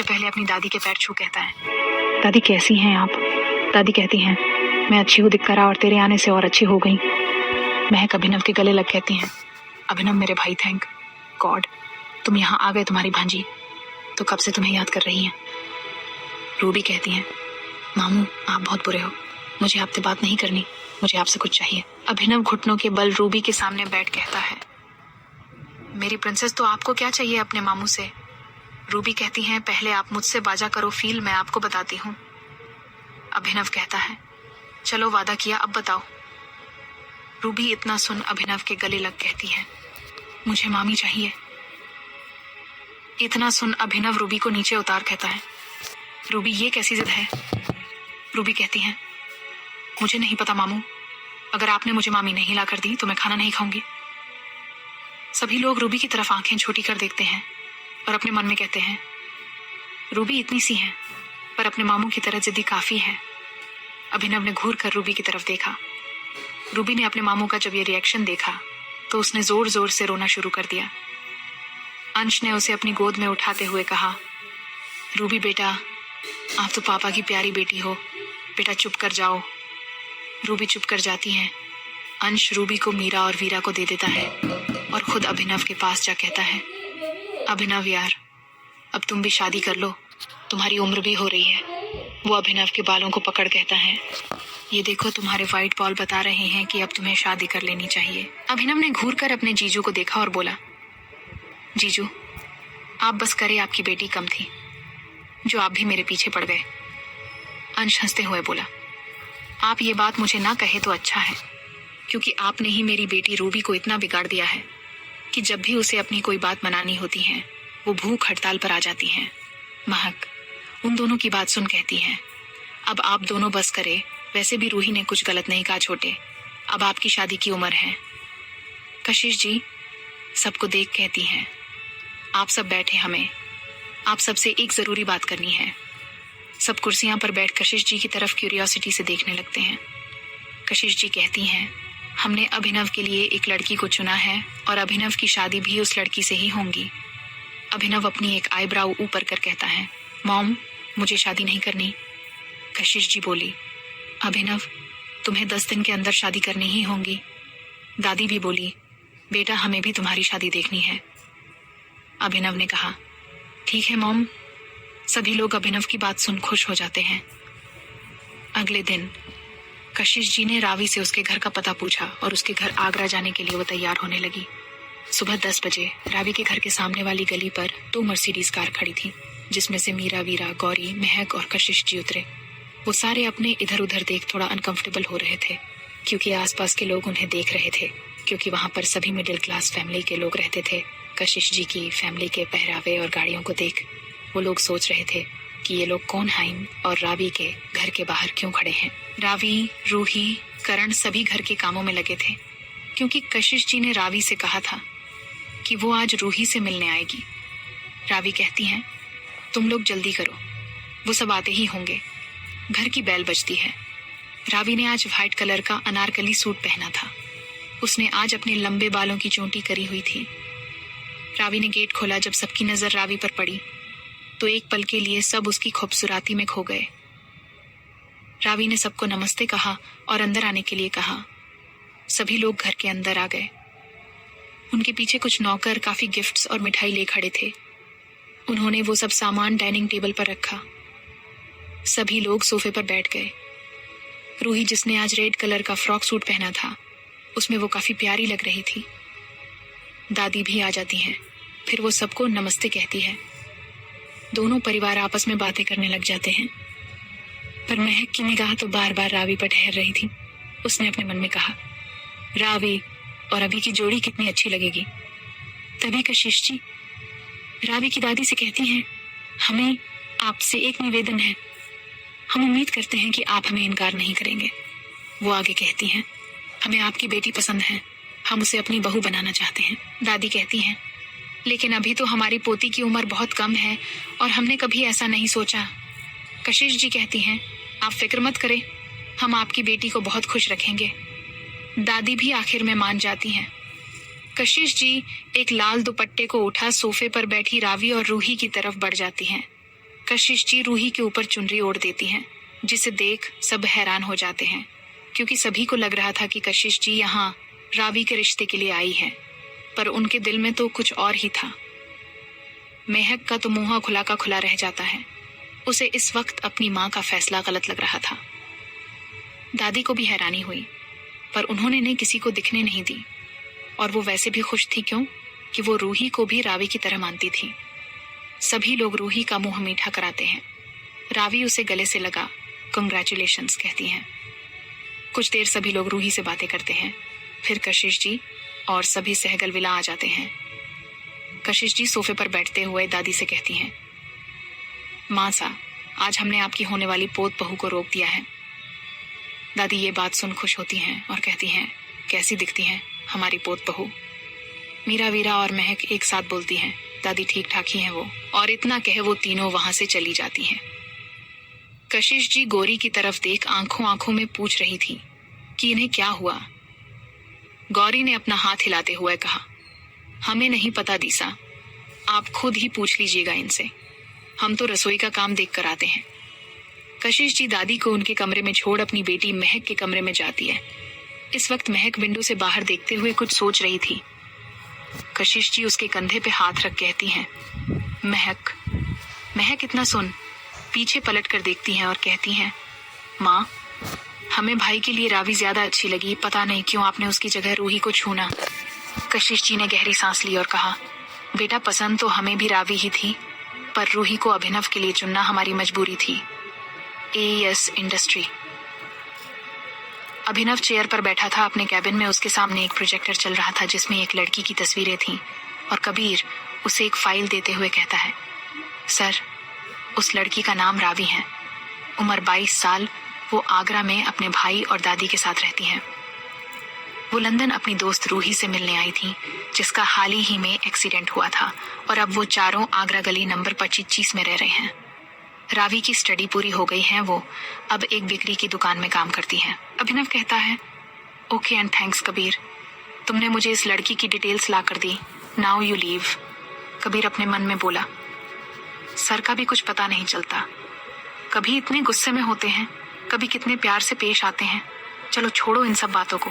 सबसे पहले अपनी दादी के पैर छू कहता है, दादी कैसी हैं आप? दादी कहती हैं, मैं अच्छी हूँ दिखकर और तेरे आने से और अच्छी हो गई। महक अभिनव के गले लग कहती हैं, अभिनव मेरे भाई, थैंक गॉड तुम यहाँ आ गए। तुम्हारी भांजी तो कब से तुम्हें याद कर रही हैं। रूबी कहती हैं, मामू आप बहुत बुरे हो, मुझे आपसे बात नहीं करनी, मुझे आपसे कुछ चाहिए। अभिनव घुटनों के बल रूबी के सामने बैठ कहता है, मेरी प्रिंसेस तो आपको क्या चाहिए अपने मामू से? रूबी कहती हैं, पहले आप मुझसे बाजा करो फील, मैं आपको बताती हूँ। अभिनव कहता है, चलो वादा किया अब बताओ। रूबी इतना सुन अभिनव के गले लग कहती है, मुझे मामी चाहिए। इतना सुन अभिनव रूबी को नीचे उतार कहता है, रूबी ये कैसी जिद है? रूबी कहती है, मुझे नहीं पता मामू, अगर आपने मुझे मामी नहीं ला कर दी तो मैं खाना नहीं खाऊंगी। सभी लोग रूबी की तरफ आंखें छोटी कर देखते हैं और अपने मन में कहते हैं, रूबी इतनी सी है पर अपने मामू की तरह जिद्दी काफी है। अभिनव ने घूर कर रूबी की तरफ देखा। रूबी ने अपने मामू का जब ये रिएक्शन देखा तो उसने जोर जोर से रोना शुरू कर दिया। अंश ने उसे अपनी गोद में उठाते हुए कहा, रूबी बेटा आप तो पापा की प्यारी बेटी हो, बेटा चुप कर जाओ। रूबी चुप कर जाती है। अंश रूबी को मीरा और वीरा को दे देता है और खुद अभिनव के पास जा कहता है, अभिनव यार अब तुम भी शादी कर लो, तुम्हारी उम्र भी हो रही है। वो अभिनव के बालों को पकड़ कहता है, ये देखो तुम्हारे व्हाइट बॉल बता रहे हैं कि अब तुम्हें शादी कर लेनी चाहिए। अभिनव ने घूर कर अपने जीजू को देखा और बोला, जीजू आप बस करे, आपकी बेटी कम थी जो आप भी मेरे पीछे पड़ गए। अंश हंसते हुए बोला, आप ये बात मुझे ना कहे तो अच्छा है, क्योंकि आपने ही मेरी बेटी रूबी को इतना बिगाड़ दिया है कि जब भी उसे अपनी कोई बात मनानी होती है वो भूख हड़ताल पर आ जाती हैं। महक उन दोनों की बात सुन कहती हैं, अब आप दोनों बस करे, वैसे भी रूही ने कुछ गलत नहीं कहा छोटे, अब आपकी शादी की उम्र है। कशिश जी सबको देख कहती हैं, आप सब बैठे, हमें आप सबसे एक जरूरी बात करनी है। सब कुर्सियां पर बैठ कशिश जी की तरफ क्यूरियोसिटी से देखने लगते हैं। कशिश जी कहती हैं, हमने अभिनव के लिए एक लड़की को चुना है और अभिनव की शादी भी उस लड़की से ही होगी। अभिनव अपनी एक आईब्राउ ऊपर कर कहता है, मॉम मुझे शादी नहीं करनी। कशिश जी बोली, अभिनव तुम्हें 10 दिन के अंदर शादी करनी ही होगी। दादी भी बोली, बेटा हमें भी तुम्हारी शादी देखनी है। अभिनव ने कहा, ठीक है मॉम। सभी लोग अभिनव की बात सुन खुश हो जाते हैं। अगले दिन कशिश जी ने रावी से उसके घर का पता पूछा और उसके घर आगरा जाने के लिए वो तैयार होने लगी। सुबह 10 बजे रावी के घर के सामने वाली गली पर 2 मर्सिडीज कार खड़ी थी, जिसमें से मीरा, वीरा, गौरी, महक और कशिश जी उतरे। वो सारे अपने इधर उधर देख थोड़ा अनकंफर्टेबल हो रहे थे, क्योंकि आसपास के लोग उन्हें देख रहे थे, क्योंकि वहां पर सभी मिडिल क्लास फैमिली के लोग रहते थे। कशिश जी की फैमिली के पहरावे और गाड़ियों को देख वो लोग सोच रहे थे कि ये लोग कौन हाइम और रावी के घर के बाहर क्यों खड़े हैं। रावी, रूही, करण सभी घर के कामों में लगे थे, क्योंकि कशिश जी ने रावी से कहा था कि वो आज रूही से मिलने आएगी। रावी कहती हैं, तुम लोग जल्दी करो, वो सब आते ही होंगे। घर की बेल बजती है। रावी ने आज व्हाइट कलर का अनारकली सूट पहना था। उसने आज अपने लंबे बालों की चोटी करी हुई थी। रावी ने गेट खोला। जब सबकी नजर रावी पर पड़ी तो एक पल के लिए सब उसकी खूबसूरती में खो गए। रावी ने सबको नमस्ते कहा और अंदर आने के लिए कहा। सभी लोग घर के अंदर आ गए। उनके पीछे कुछ नौकर काफी गिफ्ट्स और मिठाई ले खड़े थे। उन्होंने वो सब सामान डाइनिंग टेबल पर रखा। सभी लोग सोफे पर बैठ गए। रूही, जिसने आज रेड कलर का फ्रॉक सूट पहना था, उसमें वो काफी प्यारी लग रही थी। दादी भी आ जाती हैं, फिर वो सबको नमस्ते कहती है। दोनों परिवार आपस में बातें करने लग जाते हैं, पर महक की निगाह तो बार बार रावी पर ठहर रही थी। उसने अपने मन में कहा, रावी और अभी की जोड़ी कितनी अच्छी लगेगी। तभी कशिश जी रावी की दादी से कहती हैं, हमें आपसे एक निवेदन है, हम उम्मीद करते हैं कि आप हमें इनकार नहीं करेंगे। वो आगे कहती हैं, हमें आपकी बेटी पसंद है, हम उसे अपनी बहू बनाना चाहते हैं। दादी कहती हैं, लेकिन अभी तो हमारी पोती की उम्र बहुत कम है और हमने कभी ऐसा नहीं सोचा। कशिश जी कहती हैं, आप फिक्र मत करें, हम आपकी बेटी को बहुत खुश रखेंगे। दादी भी आखिर में मान जाती हैं। कशिश जी एक लाल दुपट्टे को उठा सोफे पर बैठी रावी और रूही की तरफ बढ़ जाती हैं। कशिश जी रूही के ऊपर चुनरी ओढ़ देती हैं, जिसे देख सब हैरान हो जाते हैं, क्योंकि सभी को लग रहा था कि कशिश जी यहाँ रावी के रिश्ते के लिए आई है, पर उनके दिल में तो कुछ और ही था। महक का तो मुंह खुला का खुला रह जाता है। उसे इस वक्त अपनी माँ का फैसला गलत लग रहा था। दादी को भी हैरानी हुई, पर उन्होंने ने किसी को दिखने नहीं दी, और वो वैसे भी खुश थी, क्यों कि वो रूही को भी रावी की तरह मानती थी। सभी लोग रूही का मुंह मीठा कराते हैं। रावी उसे गले से लगा कंग्रेचुलेशंस कहती हैं। कुछ देर सभी लोग रूही से बातें करते हैं, फिर कशिश जी और सभी सहगल विला आ जाते हैं। कशिश जी सोफे पर बैठते हुए दादी से कहती हैं, माँ सा, आज हमने आपकी होने वाली पोत बहू को रोक दिया है। दादी ये बात सुन खुश होती हैं और कहती हैं, कैसी दिखती हैं हमारी पोत बहू? मीरा, वीरा और महक एक साथ बोलती हैं, दादी ठीक ठाक ही हैं वो। और इतना कहे वो तीनों वहां से चली जाती हैं। कशिश जी गौरी की तरफ देख आंखों आंखों में पूछ रही थी कि इन्हें क्या हुआ। गौरी ने अपना हाथ हिलाते हुए कहा, हमें नहीं पता दीसा, आप खुद ही पूछ लीजिएगा इनसे, हम तो रसोई का काम देख कर आते हैं। कशिश जी दादी को उनके कमरे में छोड़ अपनी बेटी महक के कमरे में जाती है। इस वक्त महक विंडो से बाहर देखते हुए कुछ सोच रही थी। कशिश जी उसके कंधे पे हाथ रख कहती हैं, महक। महक इतना सुन पीछे पलट कर देखती हैं और कहती हैं, माँ, हमें भाई के लिए रावी ज्यादा अच्छी लगी, पता नहीं क्यों आपने उसकी जगह रूही को छूना। कशिश जी ने गहरी सांस ली और कहा, बेटा पसंद तो हमें भी रावी ही थी, पर रूही को अभिनव के लिए चुनना हमारी मजबूरी थी। AES industry. अभिनव चेयर पर बैठा था अपने कैबिन में। उसके सामने एक प्रोजेक्टर चल रहा था जिसमें एक लड़की की तस्वीरें थीं, और कबीर उसे एक फाइल देते हुए कहता है, सर, उस लड़की का नाम रावी है, उम्र 22 साल, वो आगरा में अपने भाई और दादी के साथ रहती हैं। वो लंदन अपनी दोस्त रूही से मिलने आई थी, जिसका हाल ही में एक्सीडेंट हुआ था, और अब वो चारों आगरा गली नंबर 25 में रह रहे हैं। रावी की स्टडी पूरी हो गई है, वो अब एक बेकरी की दुकान में काम करती है। अभिनव कहता है, ओके एंड थैंक्स कबीर, तुमने मुझे इस लड़की की डिटेल्स ला कर दी, नाउ यू लीव। कबीर अपने मन में बोला, सर का भी कुछ पता नहीं चलता, कभी इतने गुस्से में होते हैं, कभी कितने प्यार से पेश आते हैं। चलो छोड़ो इन सब बातों को,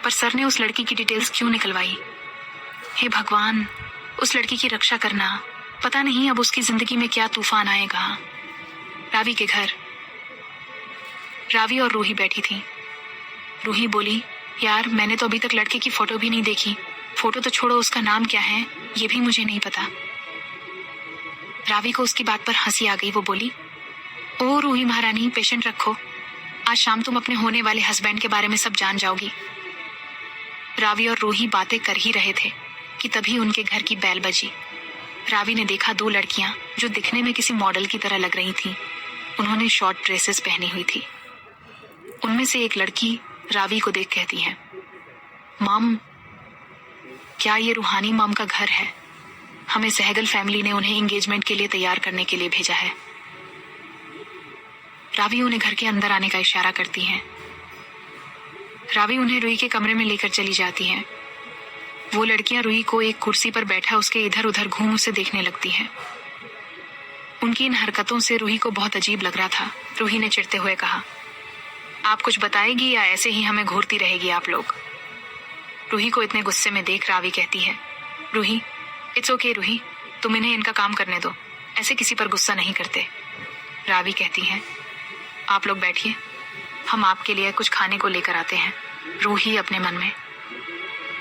पर सर ने उस लड़की की डिटेल्स क्यों निकलवाई? हे भगवान, उस लड़की की रक्षा करना, पता नहीं अब उसकी जिंदगी में क्या तूफान आएगा। रावी के घर रावी और रूही बैठी थी। रूही बोली, यार मैंने तो अभी तक लड़के की फोटो भी नहीं देखी। फोटो तो छोड़ो, उसका नाम क्या है ये भी मुझे नहीं पता। रावी को उसकी बात पर हंसी आ गई। वो बोली, ओ रूही महारानी, पेशेंट रखो, आज शाम तुम अपने होने वाले हस्बैंड के बारे में सब जान जाओगी। रावी और रूही बातें कर ही रहे थे कि तभी उनके घर की बैल बजी। रावी ने देखा 2 लड़कियां जो दिखने में किसी मॉडल की तरह लग रही थीं। उन्होंने शॉर्ट ड्रेसेस पहनी हुई थी। उनमें से एक लड़की रावी को देख कहती है, माम, क्या ये रूहानी माम का घर है? हमें सहगल फैमिली ने उन्हें एंगेजमेंट के लिए तैयार करने के लिए भेजा है। रावी उन्हें घर के अंदर आने का इशारा करती है। रावी उन्हें रूही के कमरे में लेकर चली जाती है। वो लड़कियां रूही को एक कुर्सी पर बैठा उसके इधर उधर घूम उसे देखने लगती हैं। उनकी इन हरकतों से रूही को बहुत अजीब लग रहा था। रूही ने चिढ़ते हुए कहा, आप कुछ बताएगी या ऐसे ही हमें घूरती रहेगी आप लोग? रूही को इतने गुस्से में देख रावी कहती है, रूही, इट्स ओके रूही, तुम इन्हें इनका काम करने दो, ऐसे किसी पर गुस्सा नहीं करते। रावी कहती है, आप लोग बैठिए, हम आपके लिए कुछ खाने को लेकर आते हैं। रूही अपने मन में,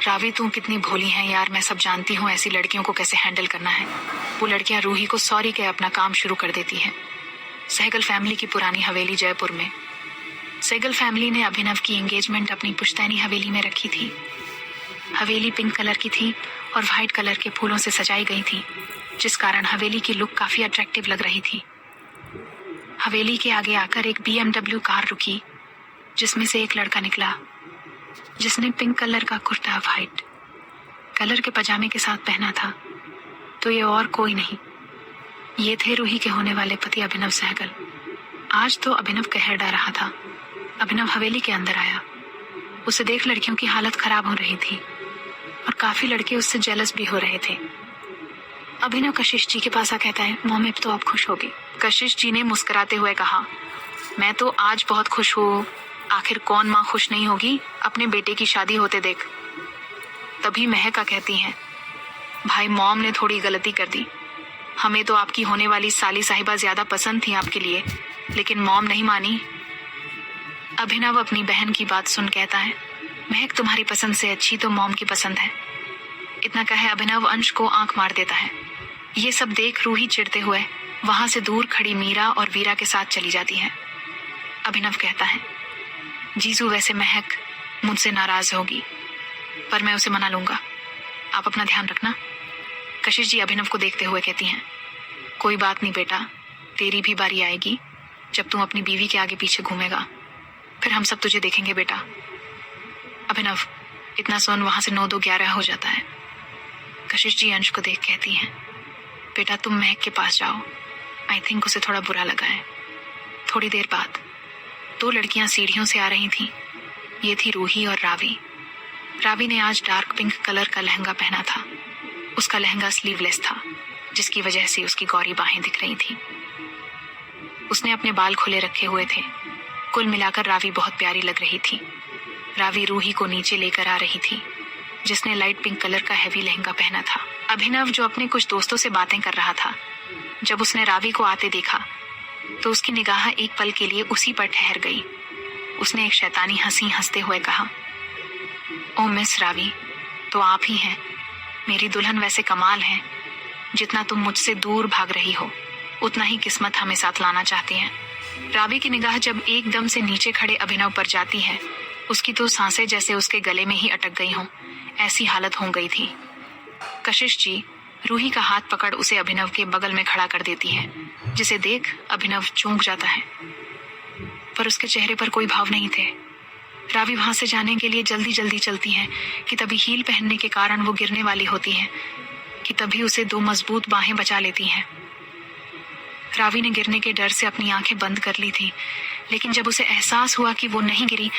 रावी तू कितनी भोली है यार, मैं सब जानती हूँ ऐसी लड़कियों को कैसे हैंडल करना है। वो लड़कियां रूही को सॉरी कह अपना काम शुरू कर देती हैं। सहगल फैमिली की पुरानी हवेली जयपुर में। सहगल फैमिली ने अभिनव की एंगेजमेंट अपनी पुश्तैनी हवेली में रखी थी। हवेली पिंक कलर की थी और वाइट कलर के फूलों से सजाई गई थी, जिस कारण हवेली की लुक काफी अट्रैक्टिव लग रही थी। हवेली के आगे आकर एक BMW कार रुकी, जिसमें से एक लड़का निकला जिसने पिंक कलर का कुर्ता वाइट कलर के पजामे के साथ पहना था। तो ये और कोई नहीं, ये थे रूही के होने वाले पति अभिनव सहगल। आज तो अभिनव कहर डा रहा था। अभिनव हवेली के अंदर आया। उसे देख लड़कियों की हालत खराब हो रही थी और काफी लड़के उससे जेलस भी हो रहे थे। अभिनव कशिश जी के पास आ कहता है, मॉम अब तो आप खुश होगी। कशिश जी ने मुस्कुराते हुए कहा, मैं तो आज बहुत खुश हूँ। आखिर कौन माँ खुश नहीं होगी अपने बेटे की शादी होते देख। तभी महका कहती हैं, भाई मॉम ने थोड़ी गलती कर दी। हमें तो आपकी होने वाली साली साहिबा ज्यादा पसंद थी आपके लिए, लेकिन मॉम नहीं मानी। अभिनव अपनी बहन की बात सुन कहता है, महक तुम्हारी पसंद से अच्छी तो मॉम की पसंद है। इतना कहे अभिनव अंश को आंख मार देता है। ये सब देख रूही चिढ़ते हुए वहां से दूर खड़ी मीरा और वीरा के साथ चली जाती है। अभिनव कहता है, जीजू वैसे महक मुझसे नाराज होगी, पर मैं उसे मना लूंगा। आप अपना ध्यान रखना। कशिश जी अभिनव को देखते हुए कहती हैं, कोई बात नहीं बेटा, तेरी भी बारी आएगी जब तुम अपनी बीवी के आगे पीछे घूमेगा, फिर हम सब तुझे देखेंगे बेटा। अभिनव इतना सुन वहां से 9-2-11 हो जाता है। कशिश जी अंश को देख कहती हैं, बेटा तुम महक के पास जाओ, आई थिंक उसे थोड़ा बुरा लगा है। थोड़ी देर बाद 2 लड़कियां सीढ़ियों से आ रही थीं। ये थी रूही और रावी। रावी ने आज डार्क पिंक कलर का लहंगा पहना था। उसका लहंगा स्लीवलेस था, जिसकी वजह से उसकी गौरी बाहें दिख रही थी। उसने अपने बाल खुले रखे हुए थे। कुल मिलाकर रावी बहुत प्यारी लग रही थी। रावी रूही को नीचे लेकर आ रही थी, जिसने लाइट पिंक कलर का हैवी लहंगा पहना था। अभिनव जो अपने कुछ दोस्तों से बातें कर रहा था, जब उसने रावी को आते देखा तो उसकी निगाह एक पल के लिए उसी पर ठहर गई। उसने एक शैतानी हंसी हंसते हुए कहा, ओ मिस रावी, तो आप ही हैं। मेरी दुल्हन वैसे कमाल है। जितना तुम मुझसे दूर भाग रही हो, उतना ही किस्मत हमें साथ लाना चाहती है। रावी की निगाह जब एकदम से नीचे खड़े अभिनव पर जाती है, उसकी तो सांसें जैसे उसके गले में ही अटक गई हों, ऐसी हालत हो गई थी। कशिश जी रूही का हाथ पकड़ उसे अभिनव के बगल में खड़ा कर देती है, जिसे देख अभिनव चौंक जाता है, पर उसके चेहरे पर कोई भाव नहीं थे। रावी वहां से जाने के लिए जल्दी जल्दी चलती है कि तभी हील पहनने के कारण वो गिरने वाली होती है कि तभी उसे 2 मजबूत बाहें बचा लेती हैं। रावी ने गिरने के डर से अपनी आंखें बंद कर ली थी, लेकिन जब उसे एहसास हुआ कि वो नहीं गिरी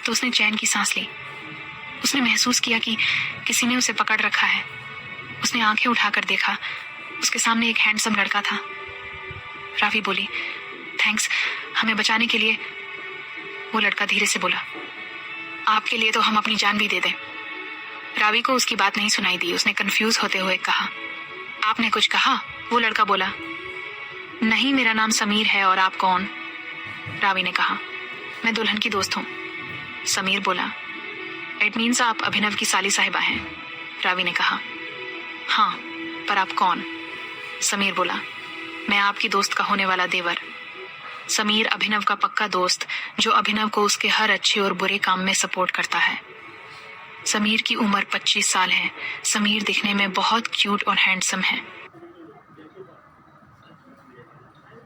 तो उसने चैन की सांस ली। उसने महसूस किया कि किसी ने उसे पकड़ रखा है। उसने आंखें उठाकर देखा, उसके सामने एक हैंडसम लड़का था। रावी बोली, थैंक्स हमें बचाने के लिए। वो लड़का धीरे से बोला, आपके लिए तो हम अपनी जान भी दे दें। रावी को उसकी बात नहीं सुनाई दी। उसने कंफ्यूज होते हुए कहा, आपने कुछ कहा? वो लड़का बोला, नहीं मेरा नाम समीर है। और आप कौन? रावी ने कहा, मैं दुल्हन की दोस्त हूँ। समीर बोला, इट मीन्स आप अभिनव की साली साहिबा हैं। रावी ने कहा, हाँ, पर आप कौन? समीर बोला, मैं आपकी दोस्त का होने वाला देवर। समीर अभिनव का पक्का दोस्त, जो अभिनव को उसके हर अच्छे और बुरे काम में सपोर्ट करता है। समीर की उम्र 25 साल है। समीर दिखने में बहुत क्यूट और हैंडसम है।